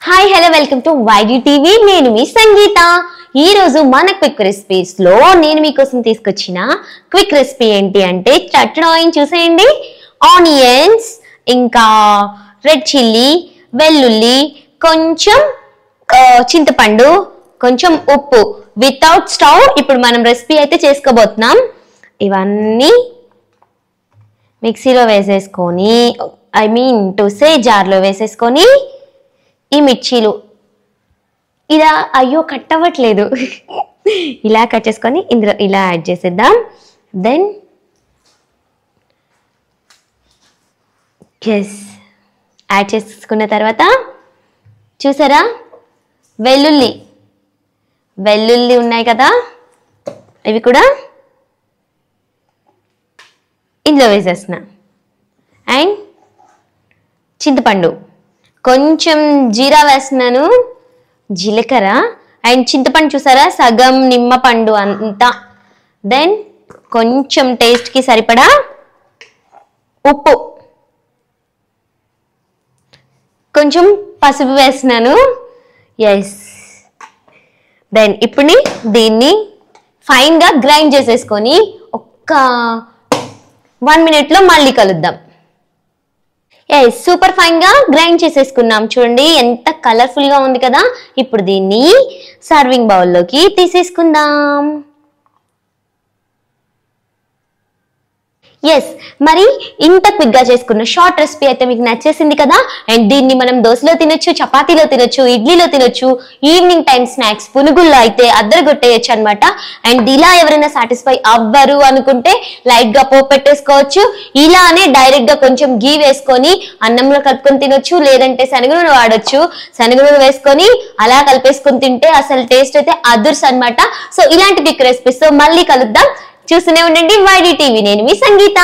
Hi hello welcome to YD TV. నేను మీ సంగీత. ఈ రోజు మన క్విక్ రెసిపీస్ లో నేను మీకోసం తీసుకొచ్చిన క్విక్ రెసిపీ ఏంటి అంటే చట్టాయిన్ చూసేయండి. ఆనియన్స్, ఇంకా రెడ్ చిల్లీ, వెల్లుల్లి, కొంచెం చింతపండు, కొంచెం ఉప్పు, వితౌట్ స్టవ్ ఇప్పుడు మనం రెసిపీ అయితే చేసుకోబోతున్నాం. ఇవన్నీ మిక్సీలో వేసేసుకొని జార్లో వేసేసుకొని ఈ మిర్చీలు ఇలా కట్ అవ్వట్లేదు ఇలా కట్ చేసుకొని ఇందులో ఇలా యాడ్ చేసేద్దాం. దెన్ యాడ్ చేసుకున్న తర్వాత చూసారా వెల్లుల్లి ఉన్నాయి కదా, ఇవి కూడా ఇందులో వేసేస్తున్నా. అండ్ చింతపండు, కొంచెం జీరా వేస్తున్నాను, జీలకర్ర అండ్ చింతపండు చూసారా సగం నిమ్మపండు అంతా. దెన్ కొంచెం టేస్ట్కి సరిపడా ఉప్పు, కొంచెం పసుపు వేస్తున్నాను. దెన్ ఇప్పుడు దీన్ని ఫైన్గా గ్రైండ్ చేసేసుకొని ఒక్క 1 minute మళ్ళీ కలుద్దాం. సూపర్ ఫైన్ గా గ్రైండ్ చేసేసుకున్నాం. చూడండి ఎంత కలర్ఫుల్ గా ఉంది కదా. ఇప్పుడు దీన్ని సర్వింగ్ బౌల్లోకి తీసేసుకుందాం. మరి ఇంత క్విక్ గా చేసుకున్న షార్ట్ రెసిపీ అయితే మీకు నచ్చేసింది కదా. అండ్ దీన్ని మనం దోశలో తినొచ్చు, చపాతీలో తినొచ్చు, ఇడ్లీలో తినొచ్చు, ఈవినింగ్ టైం స్నాక్స్ పునుగుల్లో అయితే అద్దరగొట్టేయచ్చు అనమాట. అండ్ ఇలా ఎవరైనా సాటిస్ఫై అవ్వరు అనుకుంటే లైట్ గా పోపు పెట్టేసుకోవచ్చు. ఇలానే డైరెక్ట్ గా కొంచెం గీ వేసుకొని అన్నంలో కలుపుకొని తినొచ్చు, లేదంటే శనగ నూనె వాడొచ్చు. శనగ నూనె వేసుకొని అలా కలిపేసుకొని తింటే అసలు టేస్ట్ అయితే అదుర్స్ అనమాట. సో ఇలాంటి క్విక్ రెసిపీస్ తో మళ్ళీ కలుద్దాం. చూస్తూనే ఉండండి వైడి టీవీ. నేను మీ సంగీత.